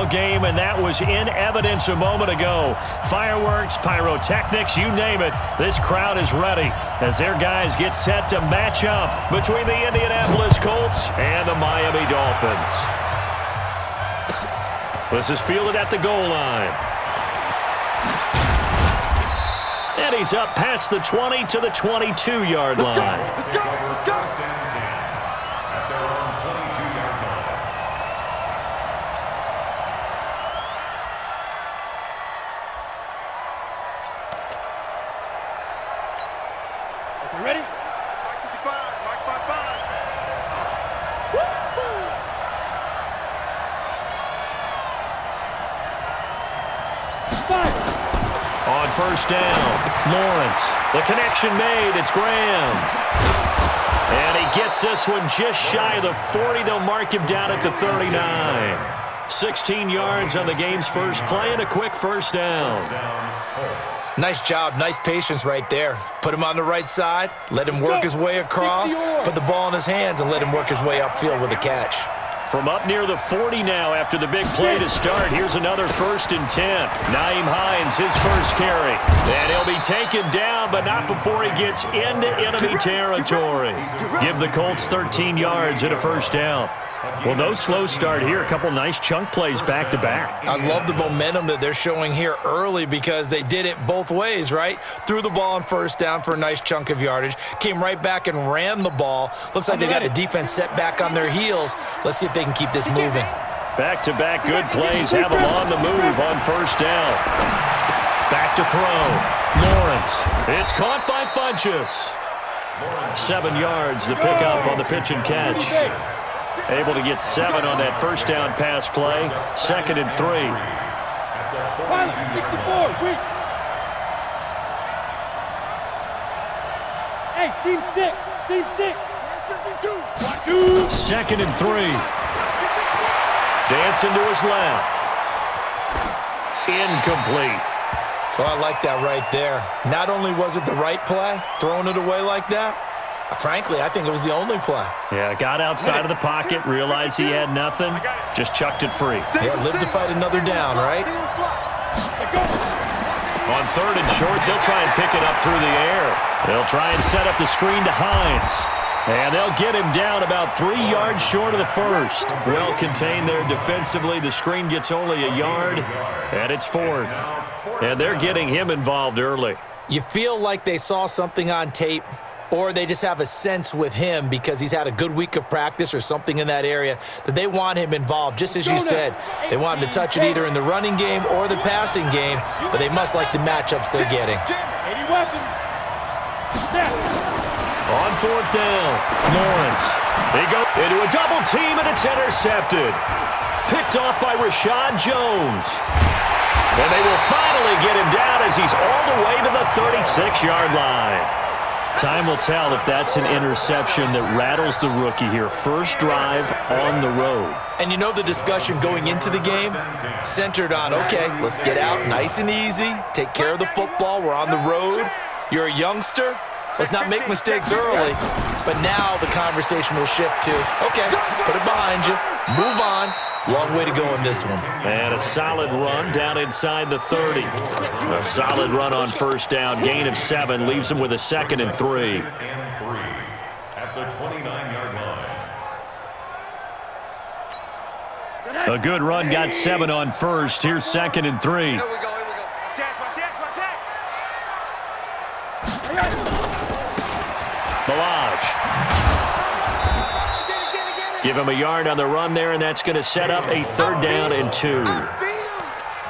game, and that was in evidence a moment ago. Fireworks, pyrotechnics, you name it. This crowd is ready as their guys get set to match up between the Indianapolis Colts and the Miami Dolphins. This is fielded at the goal line. And he's up past the 20 to the 22-yard line. Let's go, let's go. Ready? Mike 55, Mike 55. On first down, Lawrence. The connection made. It's Graham. And he gets this one just shy of the 40. They'll mark him down at the 39. 16 yards on the game's first play and a quick first down. Nice job, nice patience right there. Put him on the right side, let him work his way across, put the ball in his hands, and let him work his way upfield with a catch. From up near the 40 now after the big play to start, here's another 1st and 10. Nyheim Hines, his first carry. And he'll be taken down, but not before he gets into enemy territory. Give the Colts 13 yards and a first down. Well, no slow start here. A couple nice chunk plays back-to-back. I love the momentum that they're showing here early because they did it both ways, right? Threw the ball on first down for a nice chunk of yardage. Came right back and ran the ball. Looks like they got the defense set back on their heels. Let's see if they can keep this moving. Back-to-back good plays have them on the move on first down. Back to throw. Lawrence. It's caught by Funchess. 7 yards the pickup on the pitch and catch. Able to get 7 on that first down pass play. 2nd and 3. 64, quick. Hey, seam 6, seam 6. 2nd and 3. Dancing to his left. Incomplete. Well, I like that right there. Not only was it the right play, throwing it away like that, frankly, I think it was the only play. Yeah, got outside of the pocket, realized he had nothing, just chucked it free. Yeah, live to fight another down, right? On 3rd and short, they'll try and pick it up through the air. They'll try and set up the screen to Hines. And they'll get him down about 3 yards short of the first. Well contained there defensively. The screen gets only a yard, and it's 4th. And they're getting him involved early. You feel like they saw something on tape, or they just have a sense with him because he's had a good week of practice or something in that area that they want him involved. Just as you said, they want him to touch it either in the running game or the passing game, but they must like the matchups they're getting. On 4th down, Lawrence. They go into a double team, and it's intercepted. Picked off by Rashad Jones. And they will finally get him down as he's all the way to the 36-yard line. Time will tell if that's an interception that rattles the rookie here. First drive on the road. And you know the discussion going into the game centered on, okay, let's get out nice and easy, take care of the football, we're on the road. You're a youngster, let's not make mistakes early. But now the conversation will shift to, okay, put it behind you, move on. Long way to go in this one. And a solid run down inside the 30. A solid run on first down. Gain of 7 leaves him with a 2nd and 3. At the 29-yard line. A good run got 7 on first. Here's 2nd and 3. Here we go. Balaj. Give him a yard on the run there, and that's going to set up a 3rd down and 2.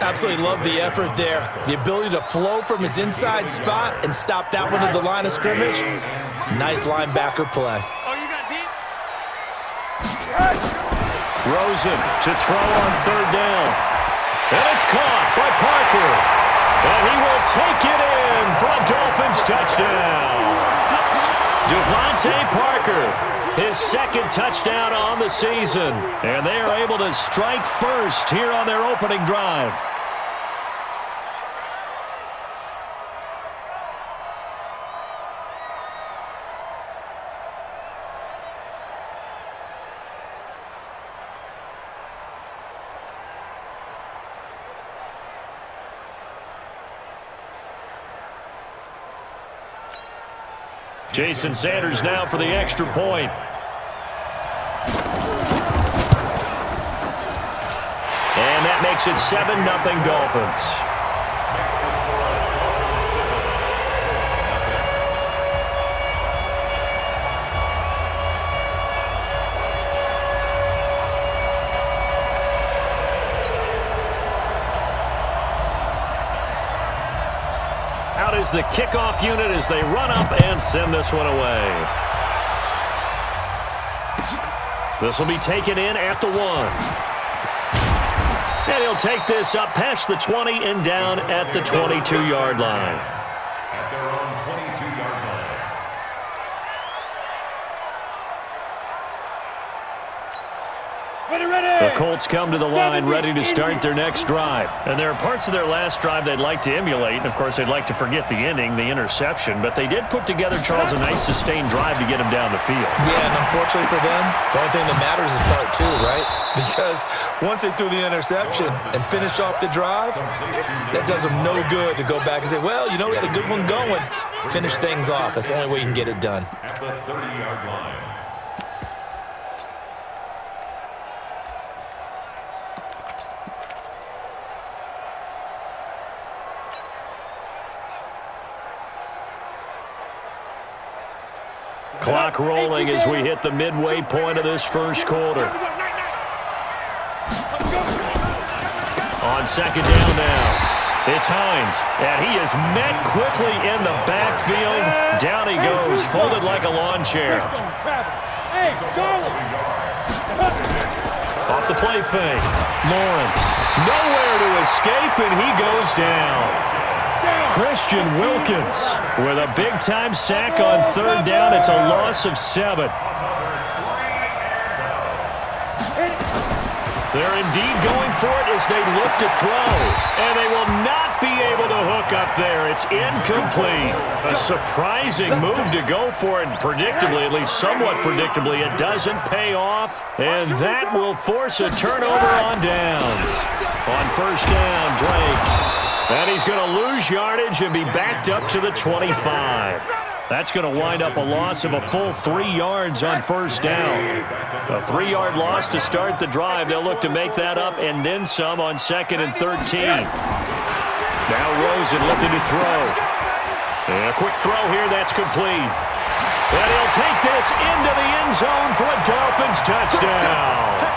Absolutely love the effort there. The ability to flow from his inside spot and stop that one at the line of scrimmage. Nice linebacker play. Rosen to throw on 3rd down. And it's caught by Parker. And he will take it in for a Dolphins touchdown. Devontae Parker, his 2nd touchdown on the season. And they are able to strike first here on their opening drive. Jason Sanders now for the extra point. And that makes it 7-0 Dolphins. Out is the kickoff unit as they run up and send this one away. This will be taken in at the 1. And he'll take this up past the 20 and down at the 22-yard line. At their own 22-yard line. The Colts come to the line ready to start their next drive. And there are parts of their last drive they'd like to emulate. And, of course, they'd like to forget the ending, the interception. But they did put together, Charles, a nice sustained drive to get them down the field. Yeah, and unfortunately for them, the only thing that matters is part 2, right? Because once they threw the interception and finished off the drive, that does them no good to go back and say, well, you know, we had a good one going. Finish things off. That's the only way you can get it done. At the 30-yard line. Clock rolling as we hit the midway point of this first quarter. On second down now, it's Hines, and he is met quickly in the backfield. Down he goes, folded like a lawn chair. Hey, Charlie. Off the play fake, Lawrence, nowhere to escape, and he goes down. Christian Wilkins with a big-time sack on third down. It's a loss of 7. They're indeed going for it as they look to throw. And they will not be able to hook up there. It's incomplete. A surprising move to go for it. Predictably, at least somewhat predictably, it doesn't pay off. And that will force a turnover on downs. On first down, Drake. And he's going to lose yardage and be backed up to the 25. That's going to wind up a loss of a full 3 yards on first down. A 3-yard loss to start the drive. They'll look to make that up and then some on 2nd and 13. Now Rosen looking to throw. And a quick throw here, that's complete. And he'll take this into the end zone for a Dolphins touchdown.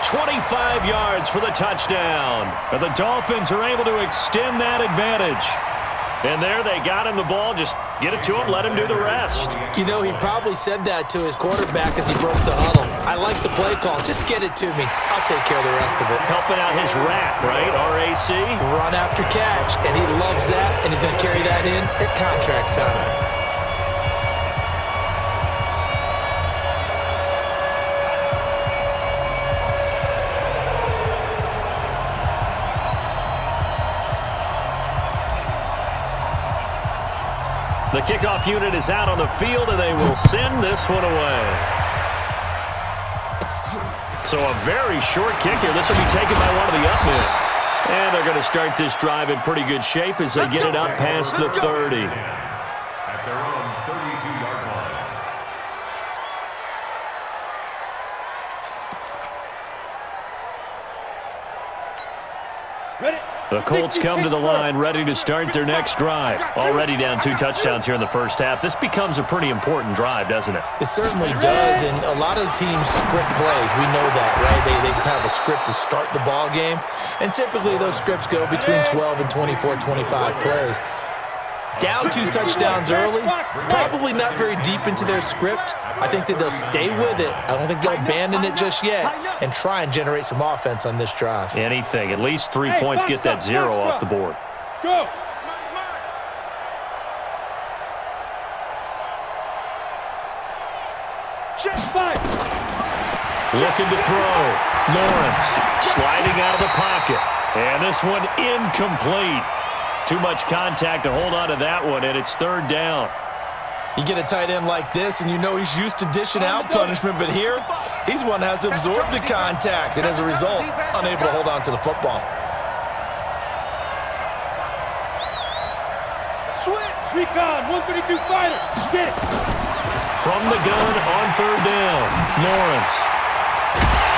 25 yards for the touchdown. And the Dolphins are able to extend that advantage. And there they got him the ball. Just get it to him, let him do the rest. You know, he probably said that to his quarterback as he broke the huddle. I like the play call. Just get it to me. I'll take care of the rest of it. Helping out his rack, right? RAC. Run after catch, and he loves that, and he's going to carry that in at contract time. The kickoff unit is out on the field, and they will send this one away. So a very short kick here. This will be taken by one of the up men. And they're going to start this drive in pretty good shape as they get it up past the 30. At their own 32-yard line. Ready? The Colts come to the line ready to start their next drive. Already down 2 touchdowns here in the first half. This becomes a pretty important drive, doesn't it? It certainly does, and a lot of teams script plays. We know that, right? They have a script to start the ball game, and typically those scripts go between 12 and 24, 25 plays. Down 2 touchdowns early, probably not very deep into their script. I think that they'll stay with it. I don't think they'll abandon it just yet and try and generate some offense on this drive. Anything. At least 3 points. Get that 0 off the board. Go. Looking to throw. Lawrence sliding out of the pocket. And this one incomplete. Too much contact to hold on to that one, and it's 3rd down. You get a tight end like this, and you know he's used to dishing out punishment, but here, he's one that has to absorb the contact, and as a result, unable to hold on to the football. Switch. Recon, 132 fighter. Get it. From the gun on third down, Lawrence.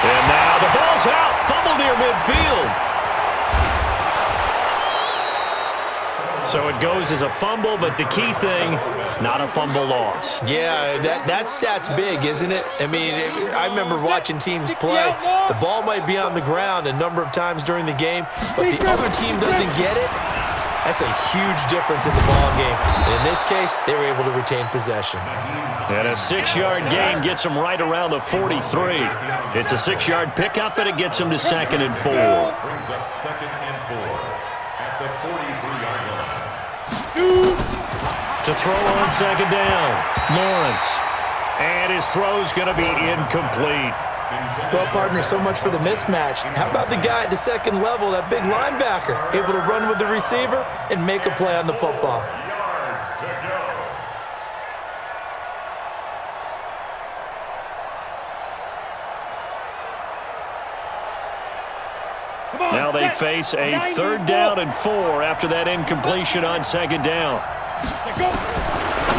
And now the ball's out. Fumble near midfield. So it goes as a fumble, but the key thing, not a fumble loss. Yeah, that stat's big, isn't it? I mean, I remember watching teams play. The ball might be on the ground a number of times during the game, but the other team doesn't get it. That's a huge difference in the ball game. And in this case, they were able to retain possession. And a 6-yard gain gets them right around the 43. It's a 6-yard pickup, and it gets them to 2nd and 4. Brings up 2nd and 4 at the 43-yard line. To throw on 2nd down, Lawrence. And his throw's going to be incomplete. Well, partner, so much for the mismatch. How about the guy at the second level, that big linebacker, able to run with the receiver and make a play on the football? Yards to go. Now they face a 3rd down and 4 after that incompletion on 2nd down.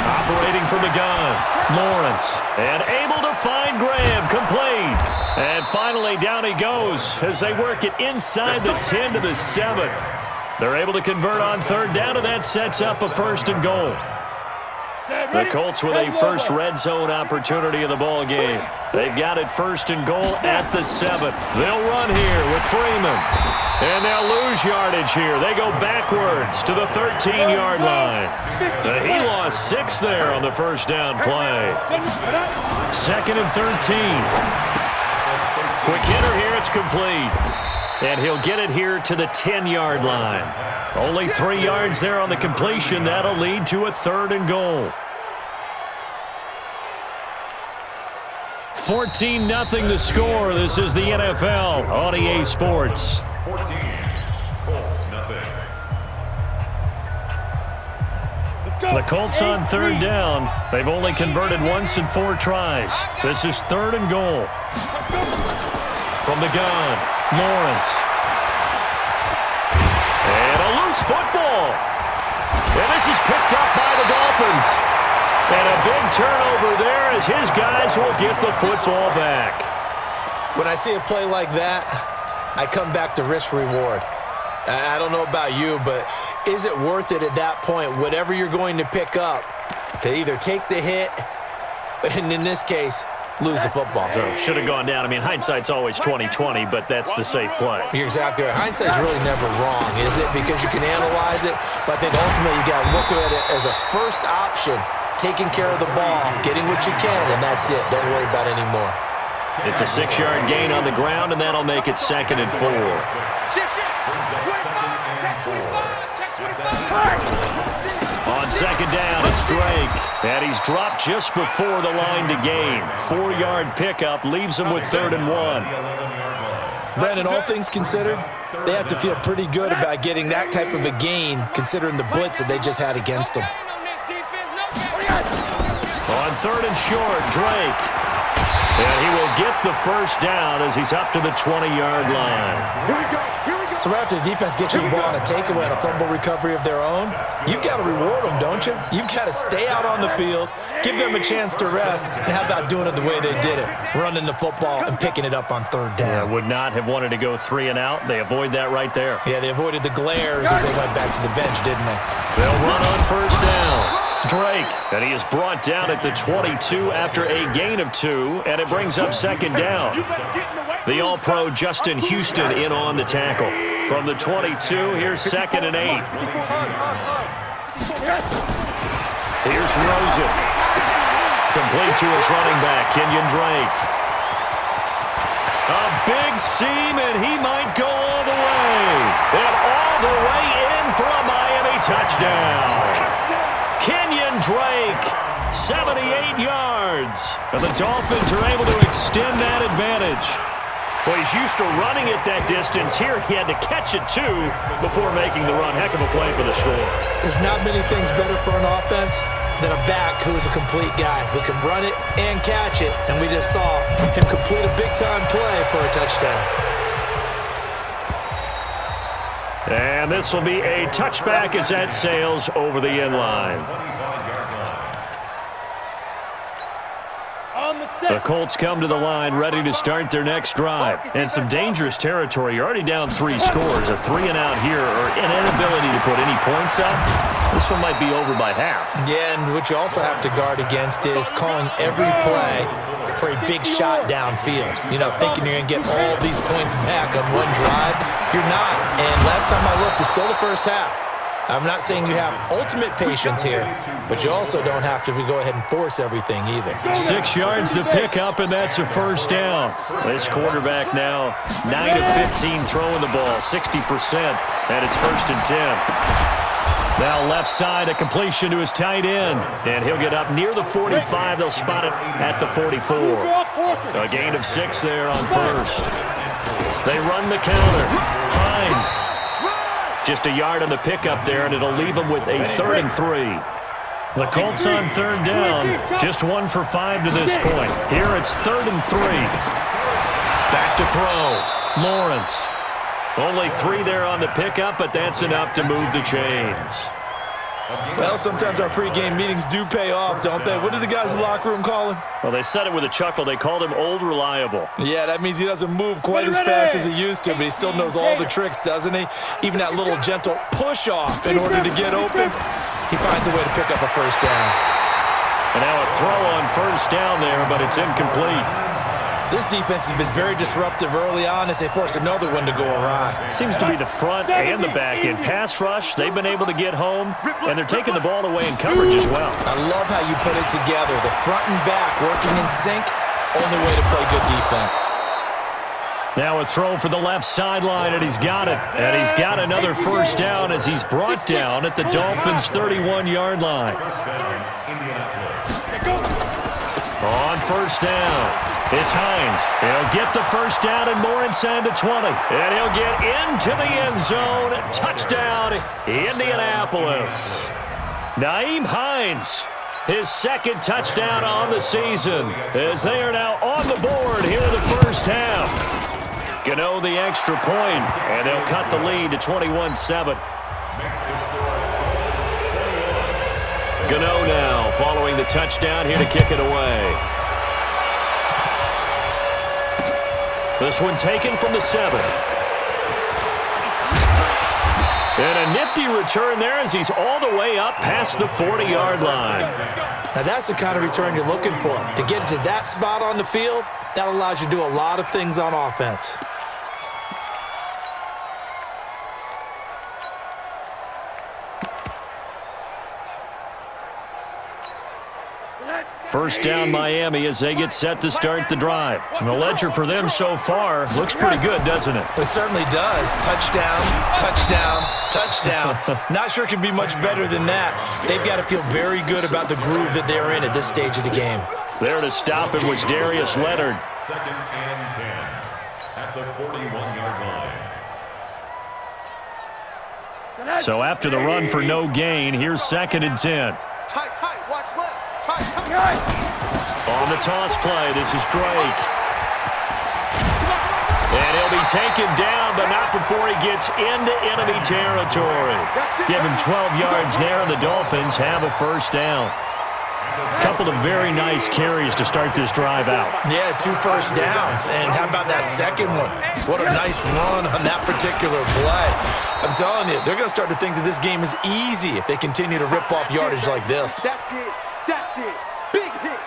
Operating from the gun, Lawrence. And able to find Graham, complete. And finally down he goes as they work it inside the 10 to the 7. They're able to convert on 3rd down, and that sets up a 1st and goal. The Colts with a first red zone opportunity in the ball game. They've got it 1st and goal at the 7. They'll run here with Freeman. And they'll lose yardage here. They go backwards to the 13-yard line. He lost 6 there on the 1st down play. 2nd and 13. Quick hitter here, it's complete. And he'll get it here to the 10-yard line. Only 3 yards there on the completion. That'll lead to a 3rd and goal. 14-0 the score. This is the NFL on EA Sports. 14, Colts, nothing. The Colts on 3rd down. They've only converted once in 4 tries. This is 3rd and goal. From the gun, Lawrence. And a loose football. And this is picked up by the Dolphins. And a big turnover there as his guys will get the football back. When I see a play like that, I come back to risk-reward. I don't know about you, but is it worth it at that point, whatever you're going to pick up, to either take the hit, and in this case, lose the football? So should have gone down. I mean, hindsight's always 20/20, but that's the safe play. You're exactly right. Hindsight's really never wrong, is it? Because you can analyze it, but I think ultimately you got to look at it as a first option, taking care of the ball, getting what you can, and that's it. Don't worry about any more. It's a 6-yard gain on the ground, and that'll make it 2nd and 4. On 2nd down, it's Drake. And he's dropped just before the line to gain. 4-yard pickup leaves him with 3rd and 1. Brandon, all things considered, they have to feel pretty good about getting that type of a gain, considering the blitz that they just had against them. On 3rd and short, Drake. And he will get the 1st down as he's up to the 20-yard line. So right after the defense gets you the ball on a takeaway and a fumble recovery of their own, you've got to reward them, don't you? You've got to stay out on the field, give them a chance to rest, and how about doing it the way they did it, running the football and picking it up on 3rd down. Would not have wanted to go 3 and out. They avoid that right there. Yeah, they avoided the glares as they went back to the bench, didn't they? They'll run on 1st down. Drake, and he is brought down at the 22 after a gain of 2, and it brings up 2nd down. The All-Pro Justin Houston in on the tackle. From the 22, here's 2nd and 8. Here's Rosen. Complete to his running back, Kenyon Drake. A big seam, and he might go all the way. And all the way in for a Miami touchdown. Kenyon Drake, 78 yards. And the Dolphins are able to extend that advantage. Well, he's used to running it that distance. Here, he had to catch it, too, before making the run. Heck of a play for the score. There's not many things better for an offense than a back who is a complete guy who can run it and catch it. And we just saw him complete a big-time play for a touchdown. And this will be a touchback as that sails over the end line. The Colts come to the line ready to start their next drive. And some dangerous territory. You're already down 3 scores. A 3-and-out here or an inability to put any points up. This one might be over by half. Yeah, and what you also have to guard against is calling every play for a big shot downfield. You know, thinking you're going to get all these points back on one drive. You're not. And last time I looked, it's still the first half. I'm not saying you have ultimate patience here, but you also don't have to go ahead and force everything either. 6 yards to pick up, and that's a first down. This quarterback now 9 of 15 throwing the ball, 60%, and it's 1st and 10. Now left side, a completion to his tight end, and he'll get up near the 45. They'll spot it at the 44. A gain of 6 there on 1st. They run the counter. Hines. Just a yard on the pickup there, and it'll leave them with a 3rd and 3. The Colts on 3rd down, just 1 for 5 to this point. Here it's 3rd and 3. Back to throw. Lawrence. Only 3 there on the pickup, but that's enough to move the chains. Well, sometimes our pregame meetings do pay off, don't they? What do the guys in the locker room call him? Well, they said it with a chuckle. They called him Old Reliable. Yeah, that means he doesn't move quite as fast as he used to, but he still knows all the tricks, doesn't he? Even that little gentle push-off in order to get open, he finds a way to pick up a first down. And now a throw on 1st down there, but it's incomplete. This defense has been very disruptive early on as they force another one to go awry. It seems to be the front and the back end. Pass rush, they've been able to get home, and they're taking the ball away in coverage as well. I love how you put it together. The front and back working in sync, only way to play good defense. Now a throw for the left sideline, and he's got it. And he's got another first down as he's brought down at the Dolphins' 31-yard line. On 1st down. It's Hines. He'll get the first down and more inside the 20. And he'll get into the end zone. Touchdown, Indianapolis. Nyheim Hines, his 2nd touchdown on the season, as they are now on the board here in the first half. Gano the extra point, and they'll cut the lead to 21-7. Gano now following the touchdown here to kick it away. This one taken from the 7. And a nifty return there as he's all the way up past the 40-yard line. Now that's the kind of return you're looking for. To get to that spot on the field, that allows you to do a lot of things on offense. First down Miami as they get set to start the drive. And the ledger for them so far looks pretty good, doesn't it? It certainly does. Touchdown, touchdown, touchdown. Not sure it can be much better than that. They've got to feel very good about the groove that they're in at this stage of the game. There to stop it was Darius Leonard. 2nd and 10 at the 41-yard line. So after the run for no gain, here's 2nd and 10. Tight, watch left. On the toss play, this is Drake. And he'll be taken down, but not before he gets into enemy territory. Give him 12 yards there, and the Dolphins have a first down. Couple of very nice carries to start this drive out. Yeah, 2 first downs. And how about that second one? What a nice run on that particular play. I'm telling you, they're going to start to think that this game is easy if they continue to rip off yardage like this. That's it. Big hit.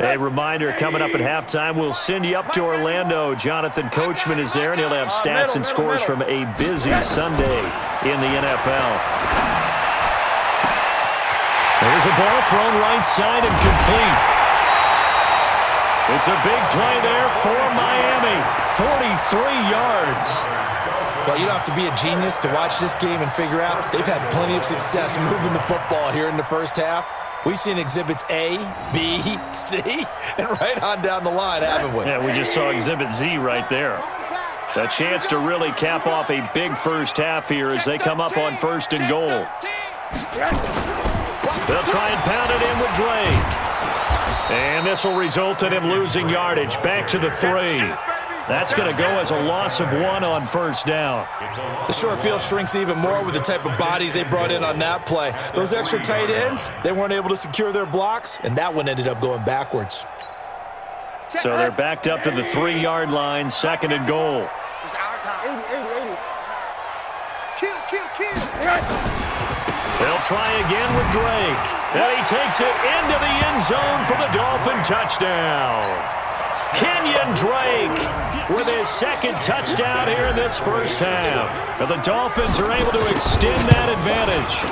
A reminder coming up at halftime, we'll send you up to Orlando. Jonathan Coachman is there, and he'll have stats and scores from a busy Sunday in the NFL. There's a ball thrown right side and complete. It's a big play there for Miami. 43 yards. Well, you don't have to be a genius to watch this game and figure out they've had plenty of success moving the football here in the first half. We've seen exhibits A, B, C, and right on down the line, haven't we? Yeah, we just saw exhibit Z right there. A chance to really cap off a big first half here as they come up on 1st and goal. They'll try and pound it in with Drake. And this will result in him losing yardage back to the 3. That's going to go as a loss of 1 on first down. The short field shrinks even more with the type of bodies they brought in on that play. Those extra tight ends, they weren't able to secure their blocks, and that one ended up going backwards. So they're backed up to the 3-yard line, 2nd and goal. It's our time. 80. Kill. They'll try again with Drake. And he takes it into the end zone for the Dolphin touchdown. Kenyon Drake with his 2nd touchdown here in this first half. And the Dolphins are able to extend that advantage.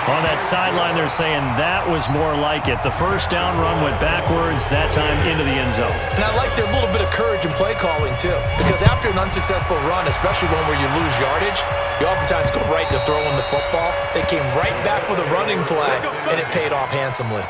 On that sideline, they're saying that was more like it. The first down run went backwards, that time into the end zone. And I like their little bit of courage in play calling, too. Because after an unsuccessful run, especially one where you lose yardage, you oftentimes go right to throwing the football. They came right back with a running play, and it paid off handsomely.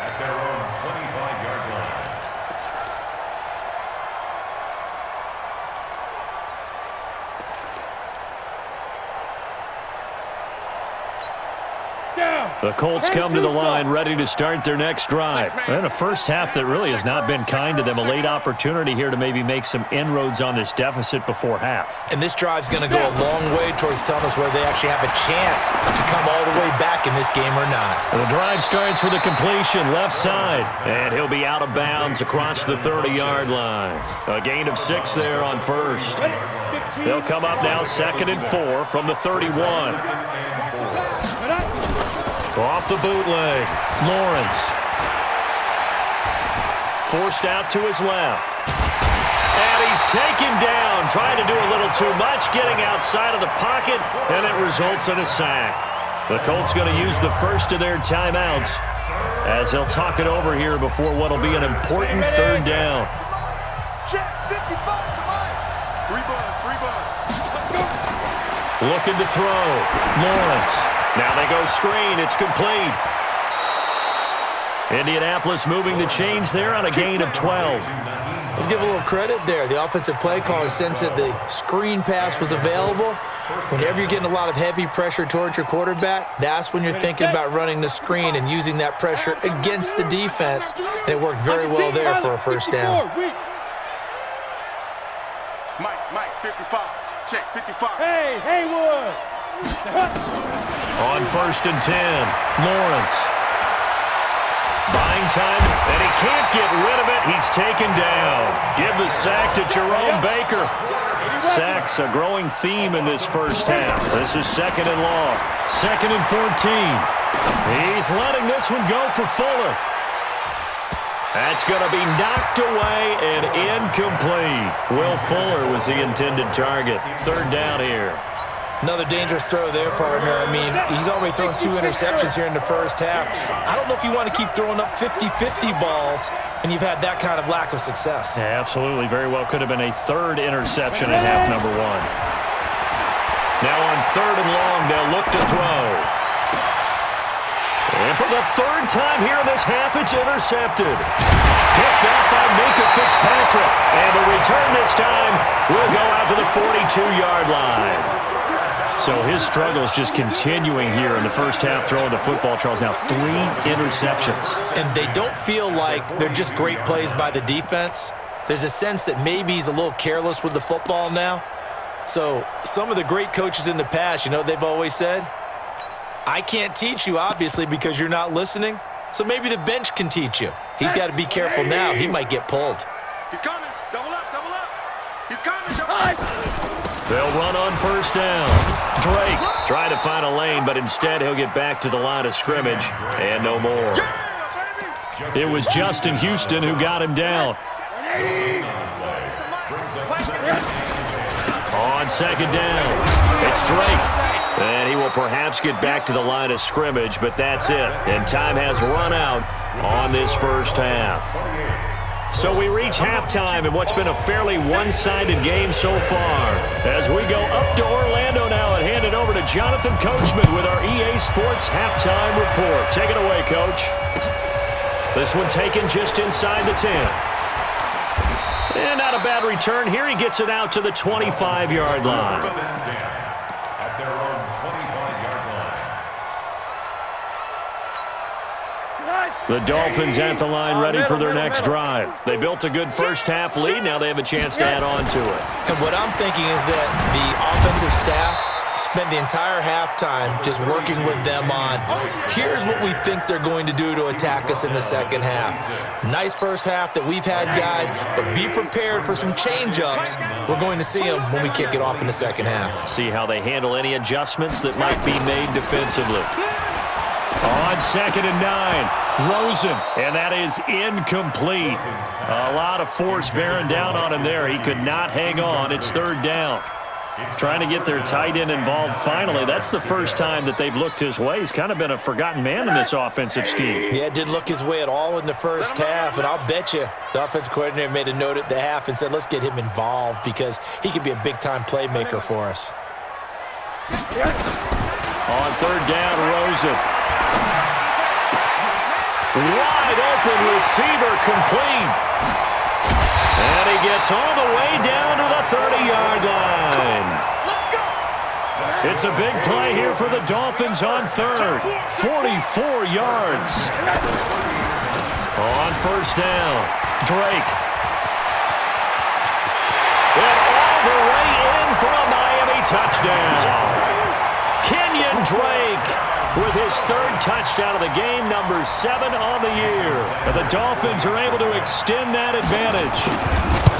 The Colts come to the line ready to start their next drive. And a first half that really has not been kind to them. A late opportunity here to maybe make some inroads on this deficit before half. And this drive's going to go a long way towards telling us whether they actually have a chance to come all the way back in this game or not. The drive starts with a completion left side. And he'll be out of bounds across the 30-yard line. A gain of 6 there on first. They'll come up now 2nd and 4 from the 31. Off the bootleg, Lawrence. Forced out to his left. And he's taken down, trying to do a little too much, getting outside of the pocket, and it results in a sack. The Colts going to use the first of their timeouts as they'll talk it over here before what will be an important 3rd down. Check 55, come on. 3 buns. Looking to throw, Lawrence. Now they go screen. It's complete. Indianapolis moving the chains there on a gain of 12. Let's give a little credit there. The offensive play caller sensed that the screen pass was available. Whenever you're getting a lot of heavy pressure towards your quarterback, that's when you're thinking about running the screen and using that pressure against the defense. And it worked very well there for a first down. Mike, 55. Check 55. Hey, Haywood. On 1st and 10, Lawrence. Buying time, and he can't get rid of it. He's taken down. Give the sack to Jerome Baker. Sacks a growing theme in this first half. This is 2nd and long. 2nd and 14. He's letting this one go for Fuller. That's going to be knocked away and incomplete. Will Fuller was the intended target. 3rd down here. Another dangerous throw there, partner. I mean, he's already thrown 2 interceptions here in the first half. I don't know if you want to keep throwing up 50-50 balls when you've had that kind of lack of success. Yeah, absolutely. Very well could have been a 3rd interception in half number 1. Now on 3rd and long, they'll look to throw. And for the 3rd time here in this half, it's intercepted. Picked up by Minka Fitzpatrick. And the return this time will go out to the 42-yard line. So his struggle is just continuing here in the first half, throwing the football, Charles. Now 3 interceptions. And they don't feel like they're just great plays by the defense. There's a sense that maybe he's a little careless with the football now. So some of the great coaches in the past, you know, they've always said, I can't teach you, obviously, because you're not listening. So maybe the bench can teach you. He's got to be careful now. He might get pulled. He's coming. Double up. He's coming. Double up. They'll run on 1st down. Drake trying to find a lane, but instead he'll get back to the line of scrimmage and no more. It was Justin Houston who got him down. On 2nd down, it's Drake. And he will perhaps get back to the line of scrimmage, but that's it. And time has run out on this first half. So we reach halftime in what's been a fairly one-sided game so far. As we go up to Orlando now and hand it over to Jonathan Coachman with our EA Sports Halftime Report. Take it away, Coach. This one taken just inside the 10. And not a bad return here. He gets it out to the 25-yard line. At their own 25-yard line. The Dolphins at the line ready for their next drive. They built a good first-half lead. Now they have a chance to add on to it. And what I'm thinking is that the offensive staff spent the entire halftime just working with them on, here's what we think they're going to do to attack us in the second half. Nice first half that we've had, guys, but be prepared for some change-ups. We're going to see them when we kick it off in the second half. See how they handle any adjustments that might be made defensively. On 2nd and 9, Rosen, and that is incomplete. A lot of force bearing down on him there. He could not hang on. It's 3rd down. Trying to get their tight end involved finally. That's the first time that they've looked his way. He's kind of been a forgotten man in this offensive scheme. Yeah, didn't look his way at all in the first half, and I'll bet you the offensive coordinator made a note at the half and said, let's get him involved because he could be a big-time playmaker for us. On 3rd down, Rosen. Wide open receiver complete. And he gets all the way down to the 30-yard line. It's a big play here for the Dolphins on 3rd. 44 yards. On 1st down, Drake. And all the way in for a Miami touchdown. Kenyon Drake with his 3rd touchdown of the game, number 7 on the year. But the Dolphins are able to extend that advantage.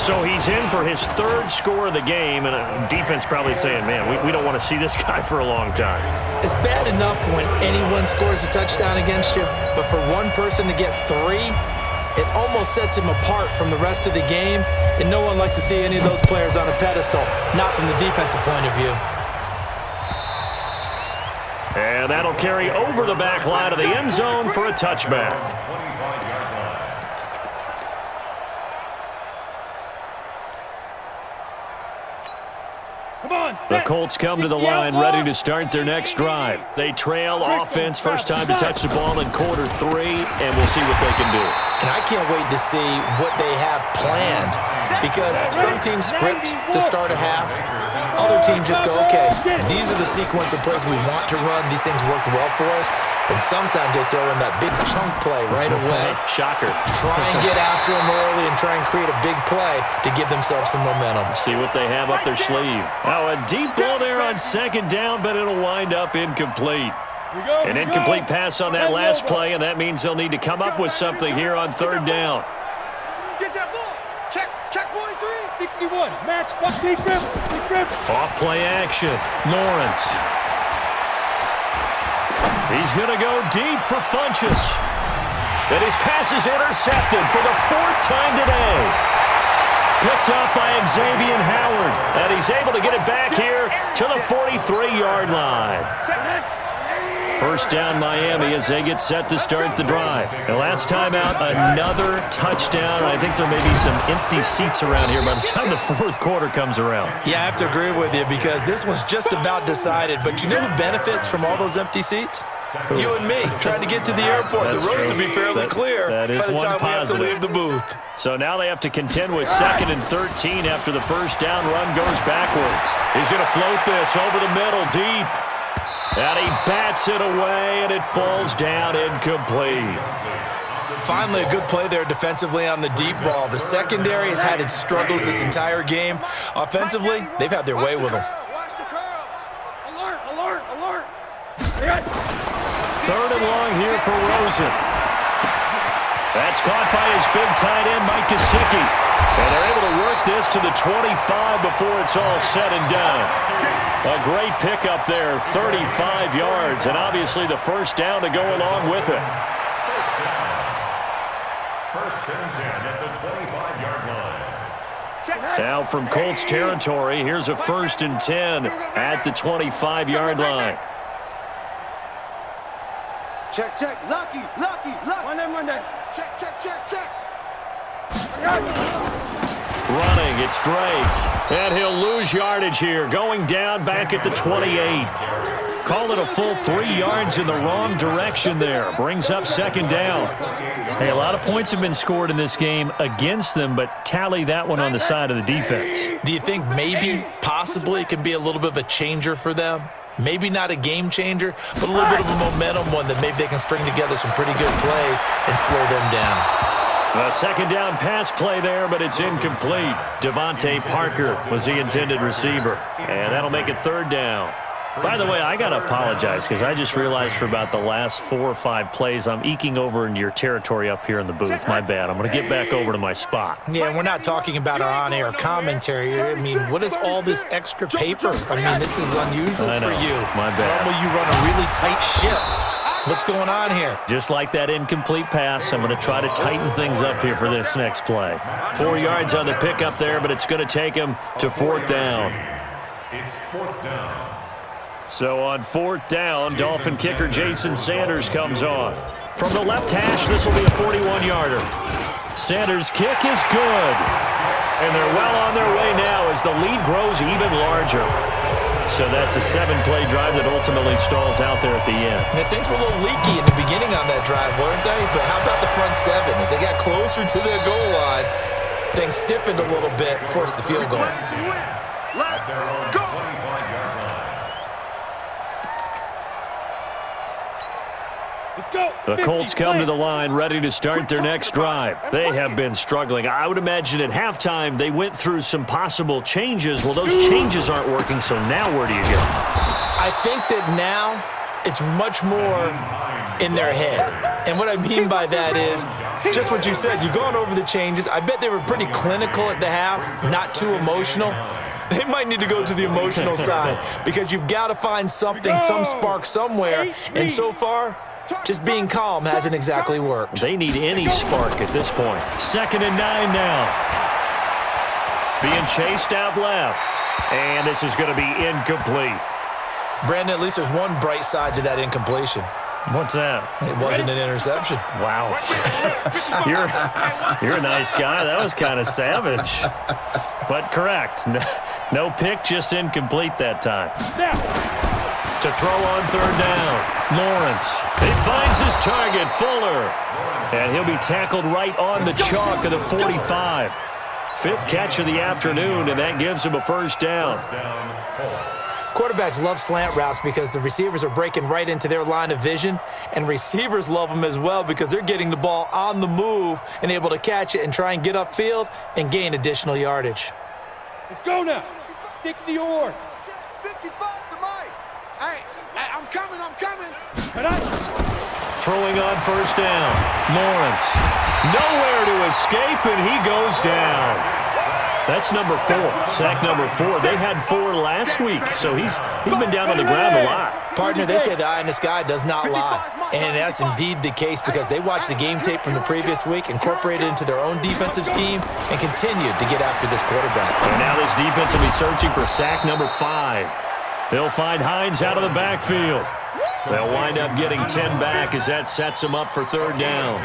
So he's in for his 3rd score of the game, and defense probably saying, man, we don't want to see this guy for a long time. It's bad enough when anyone scores a touchdown against you, but for one person to get 3, it almost sets him apart from the rest of the game, and no one likes to see any of those players on a pedestal, not from the defensive point of view. And that'll carry over the back line of the end zone for a touchback. The Colts come to the line ready to start their next drive. They trail offense, first time to touch the ball in quarter 3, and we'll see what they can do. And I can't wait to see what they have planned because some teams script to start a half. Other teams just go, okay, these are the sequence of plays we want to run. These things worked well for us. And sometimes they throw in that big chunk play right away. Shocker. Try and get after them early and try and create a big play to give themselves some momentum. See what they have up their sleeve. Oh, a deep ball there on 2nd down, but it'll wind up incomplete. An incomplete pass on that last play, and that means they'll need to come up with something here on 3rd down. Get that ball. Check 43. 61. Match. Deep grip. Off play action. Lawrence. He's going to go deep for Funchess. And his pass is intercepted for the 4th time today. Picked up by Xavier Howard. And he's able to get it back here to the 43-yard line. First down Miami as they get set to start the drive. And last time out, another touchdown. I think there may be some empty seats around here by the time the 4th quarter comes around. Yeah, I have to agree with you because this one's just about decided. But you know who benefits from all those empty seats? You and me, trying to get to the airport. That's the roads true. will be fairly clear that is by the time we have to leave the booth. So now they have to contend with 2nd and 13 after the first down run goes backwards. He's going to float this over the middle deep. And he bats it away, and it falls down incomplete. Finally, a good play there defensively on the deep ball. The secondary has had its struggles this entire game. Offensively, they've had their way with them. Watch the curls. Alert. 3rd and long here for Rosen. That's caught by his big tight end, Mike Gesicki. And they're able to work this to the 25 before it's all said and done. A great pickup there, 35 yards, and obviously the first down to go along with it. First and 10 at the 25-yard line. Now from Colts territory, here's a 1st and 10 at the 25-yard line. Check. Lucky. Run that. Check. Running, it's Drake. And he'll lose yardage here, going down back at the 28. Call it a full 3 yards in the wrong direction there. Brings up 2nd down. Hey, a lot of points have been scored in this game against them, but tally that one on the side of the defense. Do you think maybe, possibly, it can be a little bit of a changer for them? Maybe not a game changer, but a little bit of a momentum one that maybe they can string together some pretty good plays and slow them down. A second down pass play there, but it's incomplete. Devontae Parker was the intended receiver, and that'll make it third down. By the way, I got to apologize because I just realized for about the last 4 or 5 plays, I'm eking over into your territory up here in the booth. My bad. I'm going to get back over to my spot. Yeah, and we're not talking about our on-air commentary. I mean, what is all this extra paper? I mean, this is unusual for you. My bad. Normally you run a really tight ship. What's going on here? Just like that incomplete pass, I'm going to try to tighten things up here for this next play. 4 yards on the pickup there, but it's going to take him to fourth down. It's fourth down. So on fourth down, Dolphin kicker Jason Sanders comes on. From the left hash, this will be a 41-yarder. Sanders' kick is good. And they're well on their way now as the lead grows even larger. So that's a 7-play drive that ultimately stalls out there at the end. Yeah, things were a little leaky in the beginning on that drive, weren't they? But how about the front 7? As they got closer to their goal line, things stiffened a little bit, forced the field goal. At their own 25-yard line. The Colts come to the line ready to start their next drive. They have been struggling. I would imagine at halftime they went through some possible changes. Well, those changes aren't working, so now where do you go? I think that now it's much more in their head. And what I mean by that is just what you said. You've gone over the changes. I bet they were pretty clinical at the half, not too emotional. They might need to go to the emotional side because you've got to find something, some spark somewhere. And so far, just being calm hasn't exactly worked. They need any spark at this point. 2nd and 9 now. Being chased out left. And this is going to be incomplete. Brandon, at least there's one bright side to that incompletion. What's that? It wasn't an interception. Wow. You're a nice guy. That was kind of savage. But correct. No pick, just incomplete that time. To throw on third down, Lawrence. He finds his target, Fuller. And he'll be tackled right on the chalk of the 45. 5th catch of the afternoon, and that gives him a first down. Quarterbacks love slant routes because the receivers are breaking right into their line of vision, and receivers love them as well because they're getting the ball on the move and able to catch it and try and get upfield and gain additional yardage. Let's go now. 60 or 55 to Mike. Hey, I'm coming. Throwing on first down, Lawrence. Nowhere to escape, and he goes down. That's number 4, sack number 4. They had 4 last week, so he's been down on the ground a lot. Partner, they say the eye in the sky does not lie. And that's indeed the case because they watched the game tape from the previous week, incorporated it into their own defensive scheme, and continued to get after this quarterback. And now this defense will be searching for sack number 5. They'll find Hines out of the backfield. They'll wind up getting 10 back as that sets them up for third down.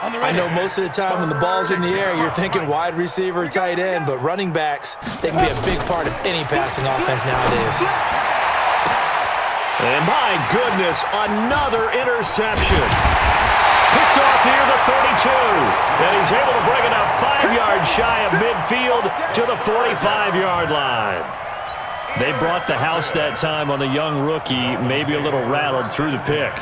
I know most of the time when the ball's in the air, you're thinking wide receiver, tight end, but running backs, they can be a big part of any passing offense nowadays. And my goodness, another interception. Picked off here to 32. And he's able to bring it up 5 yards shy of midfield to the 45-yard line. They brought the house that time on the young rookie, maybe a little rattled through the pick.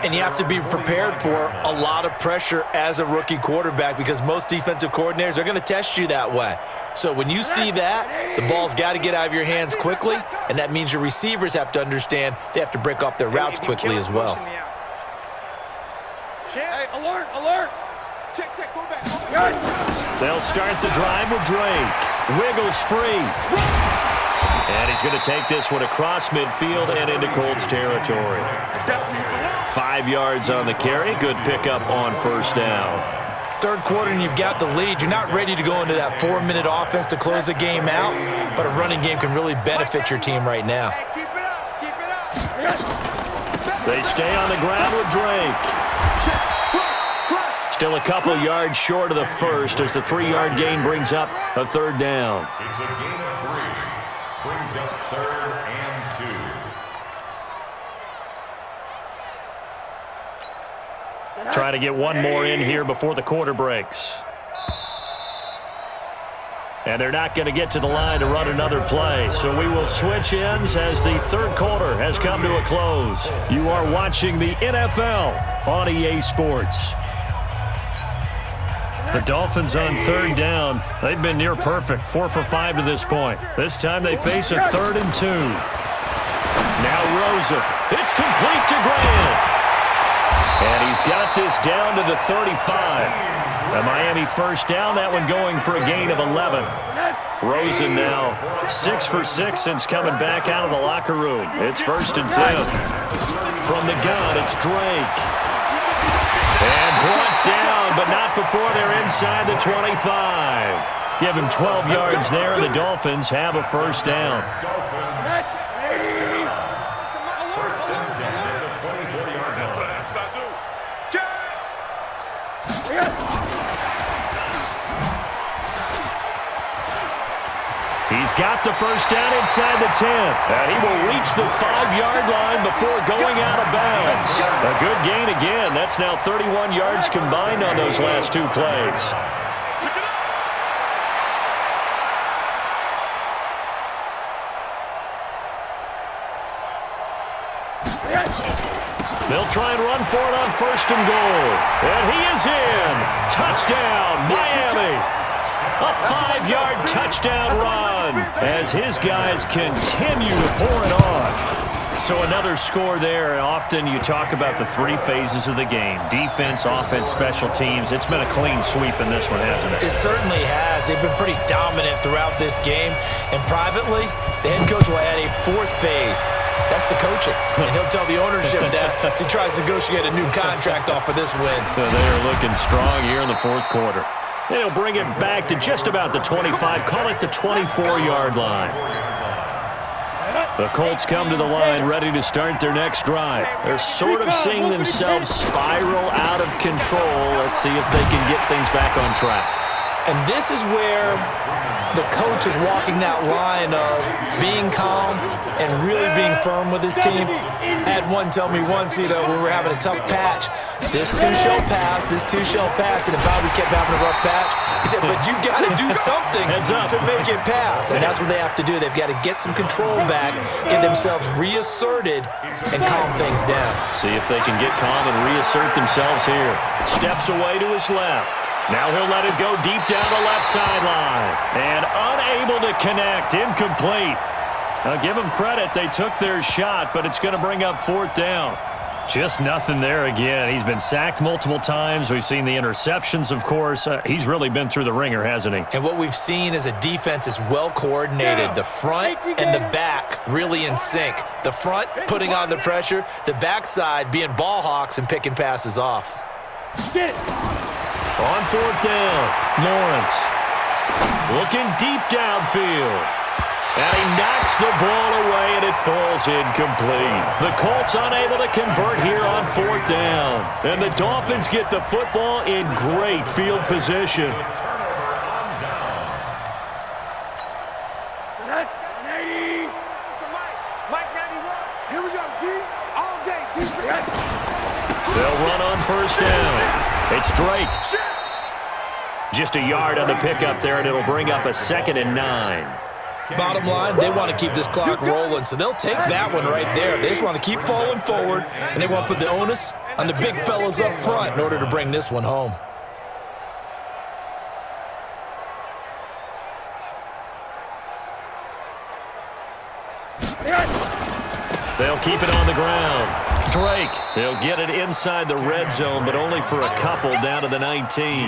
And you have to be prepared for a lot of pressure as a rookie quarterback because most defensive coordinators are going to test you that way. So when you see that, the ball's got to get out of your hands quickly, and that means your receivers have to understand they have to break off their routes quickly as well. Hey, alert. Check, go back. They'll start the drive with Drake. Wiggles free. And he's going to take this one across midfield and into Colts territory. 5 yards on the carry. Good pickup on first down. Third quarter and you've got the lead. You're not ready to go into that 4-minute offense to close the game out, but a running game can really benefit your team right now. Keep it up. They stay on the ground with Drake. Still a couple yards short of the first as the 3-yard gain brings up a third down. It's a gain of 3. Brings up 3rd and 2. Try to get one more in here before the quarter breaks. And they're not going to get to the line to run another play. So we will switch ends as the third quarter has come to a close. You are watching the NFL on EA Sports. The Dolphins on third down. They've been near perfect, 4 for 5 to this point. This time they face a 3rd and 2. Now Rosen. It's complete to Grant. And he's got this down to the 35. A Miami first down, that one going for a gain of 11. Rosen now 6 for 6 since coming back out of the locker room. It's 1st and 10. From the gun, it's Drake. And brought down, but not before they're inside the 25. Give him 12 yards there, and the Dolphins have a first down. He's got the first down inside the 10. And he will reach the 5-yard line before going out of bounds. A good gain again. That's now 31 yards combined on those last 2 plays. They'll try and run for it on 1st and goal. And he is in. Touchdown, Miami. A 5-yard touchdown run as his guys continue to pour it on. So another score there. Often you talk about the 3 phases of the game. Defense, offense, special teams. It's been a clean sweep in this one, hasn't it? It certainly has. They've been pretty dominant throughout this game. And privately, the head coach will add a 4th phase. That's the coaching. And he'll tell the ownership that as he tries to negotiate a new contract off of this win. They are looking strong here in the 4th quarter. And he'll bring it back to just about the 25. Call it the 24-yard line. The Colts come to the line ready to start their next drive. They're sort of seeing themselves spiral out of control. Let's see if they can get things back on track. And this is where the coach is walking that line of being calm and really being firm with his team. I had one tell me once, when we're having a tough patch, this too shall pass, this too shall pass. And if Bobby kept having a rough patch, he said, but you got to do something to make it pass. And that's what they have to do. They've got to get some control back, get themselves reasserted, and calm things down. See if they can get calm and reassert themselves here. Steps away to his left. Now he'll let it go deep down the left sideline. And unable to connect. Incomplete. I'll give them credit. They took their shot, but it's going to bring up 4th down. Just nothing there again. He's been sacked multiple times. We've seen the interceptions, of course. He's really been through the ringer, hasn't he? And what we've seen is a defense is well coordinated. The front and the back really in sync. The front putting on the pressure. The backside being ball hawks and picking passes off. Get it. On 4th down, Lawrence looking deep downfield. And he knocks the ball away, and it falls incomplete. The Colts unable to convert here on 4th down. And the Dolphins get the football in great field position. Here we go, D. All day, defense. They'll run on 1st down. It's Drake. Just a yard on the pickup there, and it'll bring up a 2nd and 9. Bottom line, they want to keep this clock rolling, so they'll take that one right there. They just want to keep falling forward, and they want to put the onus on the big fellas up front in order to bring this one home. They'll keep it on the ground. Drake, he'll get it inside the red zone, but only for a couple down to the 19.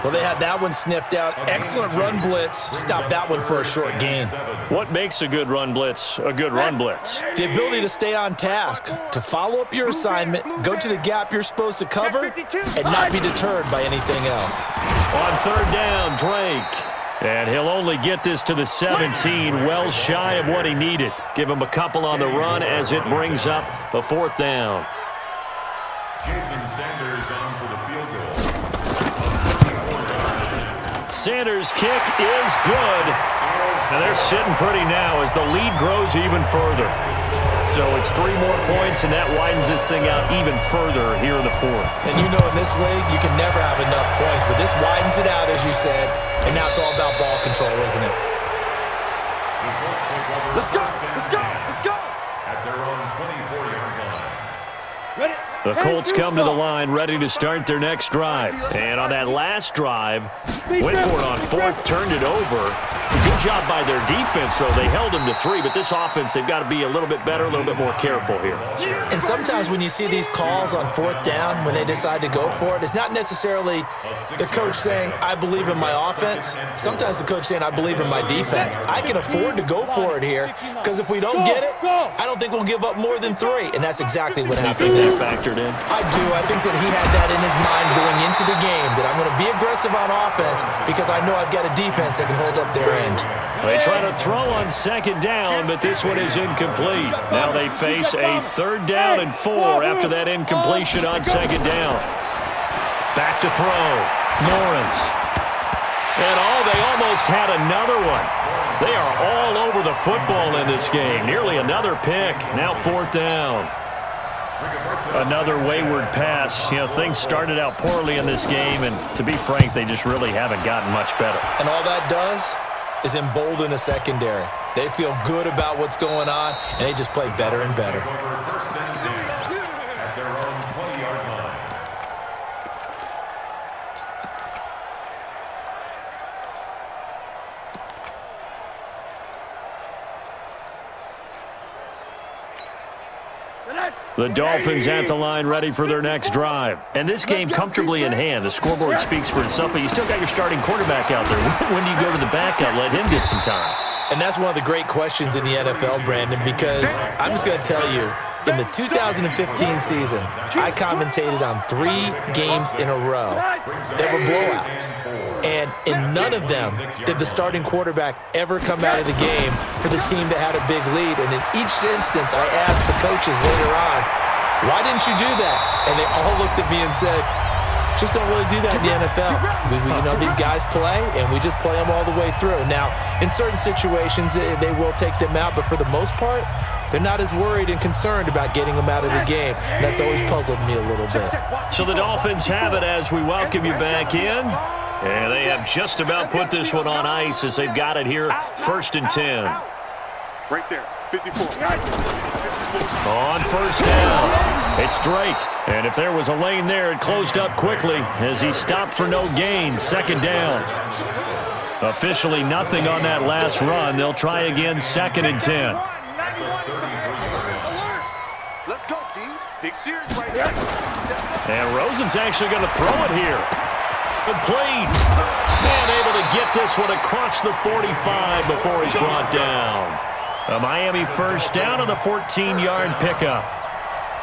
Well, they had that one sniffed out. Excellent run blitz. Stopped that one for a short gain. What makes a good run blitz a good run blitz? The ability to stay on task, to follow up your assignment, go to the gap you're supposed to cover, and not be deterred by anything else. On 3rd down, Drake. And he'll only get this to the 17, well shy of what he needed. Give him a couple on the run as it brings up a 4th down. Jason Sanders on for the field goal. Sanders' kick is good. And they're sitting pretty now as the lead grows even further. So it's 3 more points, and that widens this thing out even further here in the fourth. And you know in this league, you can never have enough points, but this widens it out, as you said, and now it's all about ball control, isn't it? Let's go! Let's go! Let's go! At their own 24-yard line. Ready? The Colts come to the line ready to start their next drive. And on that last drive, went for it on fourth, turned it over. Good job by their defense, though. They held them to 3, but this offense, they've got to be a little bit better, a little bit more careful here. And sometimes when you see these calls on fourth down, when they decide to go for it, it's not necessarily the coach saying, I believe in my offense. Sometimes the coach saying, I believe in my defense. I can afford to go for it here, because if we don't get it, I don't think we'll give up more than 3. And that's exactly what happened there. Factored in. I do. I think that he had that in his mind going into the game, that I'm going to be aggressive on offense because I know I've got a defense that can hold up their end. They try to throw on second down, but this one is incomplete. Now they face a 3rd down and 4 after that incompletion on second down. Back to throw. Lawrence. And they almost had another one. They are all over the football in this game. Nearly another pick. Now 4th down. Another wayward pass. You know, things started out poorly in this game, and to be frank, they just really haven't gotten much better. And all that does is embolden a secondary. They feel good about what's going on, and they just play better and better. First and 10 at their own 20-yard line. The Dolphins at the line ready for their next drive. And this game comfortably in hand. The scoreboard speaks for itself, but you still got your starting quarterback out there. When do you go to the backup, let him get some time? And that's one of the great questions in the NFL, Brandon, because I'm just going to tell you, in the 2015 season, I commentated on 3 games in a row that were blowouts. And in none of them did the starting quarterback ever come out of the game for the team that had a big lead. And in each instance, I asked the coaches later on, why didn't you do that? And they all looked at me and said, just don't really do that in the NFL. You know, these guys play, and we just play them all the way through. Now, in certain situations, they will take them out, but for the most part, they're not as worried and concerned about getting them out of the game. And that's always puzzled me a little bit. So the Dolphins have it as we welcome you back in. And they have just about put this one on ice as they've got it here, 1st and 10. Right there, 54. On 1st down, it's Drake. And if there was a lane there, it closed up quickly as he stopped for no gain. 2nd down. Officially nothing on that last run. They'll try again, 2nd and 10. Let's go, D. Big series right here. And Rosen's actually going to throw it here. Complete. And able to get this one across the 45 before he's brought down. A Miami 1st down on the 14-yard pickup.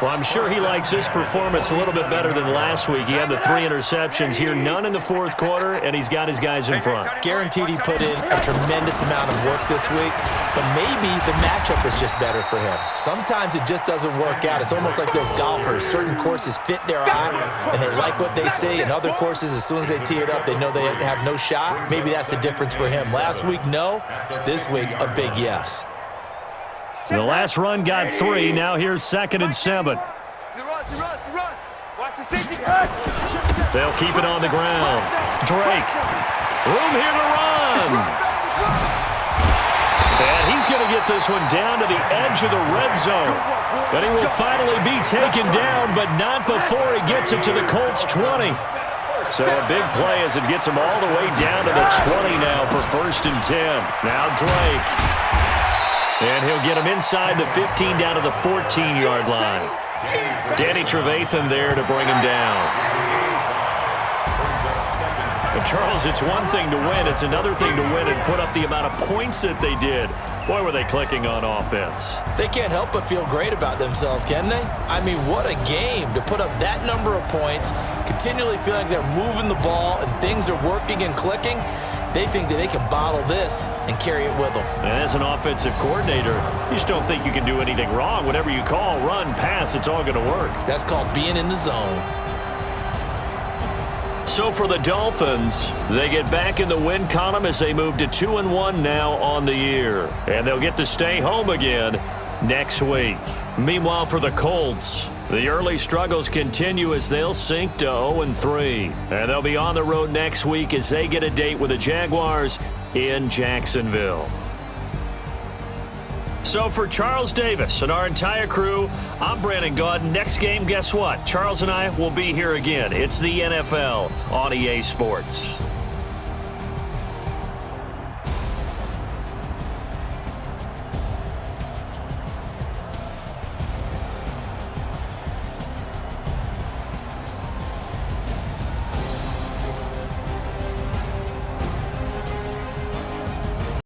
Well, I'm sure he likes his performance a little bit better than last week. He had the 3 interceptions here, none in the 4th quarter, and he's got his guys in front. Guaranteed he put in a tremendous amount of work this week, but maybe the matchup is just better for him. Sometimes it just doesn't work out. It's almost like those golfers. Certain courses fit their eye, and they like what they see, and other courses, as soon as they tee it up, they know they have no shot. Maybe that's the difference for him. Last week, no. This week, a big yes. The last run got 3. Now here's 2nd and 7. Watch the safety cut. They'll keep it on the ground. Drake. Room here to run. And he's going to get this one down to the edge of the red zone. But he will finally be taken down, but not before he gets it to the Colts 20. So a big play as it gets him all the way down to the 20 now for 1st and 10. Now Drake. And he'll get him inside the 15 down to the 14-yard line. Danny Trevathan there to bring him down. But Charles, it's one thing to win. It's another thing to win and put up the amount of points that they did. Boy, were they clicking on offense. They can't help but feel great about themselves, can they? I mean, what a game to put up that number of points, continually feeling like they're moving the ball and things are working and clicking. They think that they can bottle this and carry it with them. And as an offensive coordinator, you just don't think you can do anything wrong. Whatever you call, run, pass, it's all going to work. That's called being in the zone. So for the Dolphins, they get back in the win column as they move to 2-1 now on the year. And they'll get to stay home again next week. Meanwhile, for the Colts, the early struggles continue as they'll sink to 0-3. And they'll be on the road next week as they get a date with the Jaguars in Jacksonville. So for Charles Davis and our entire crew, I'm Brandon Gaudin. Next game, guess what? Charles and I will be here again. It's the NFL on EA Sports.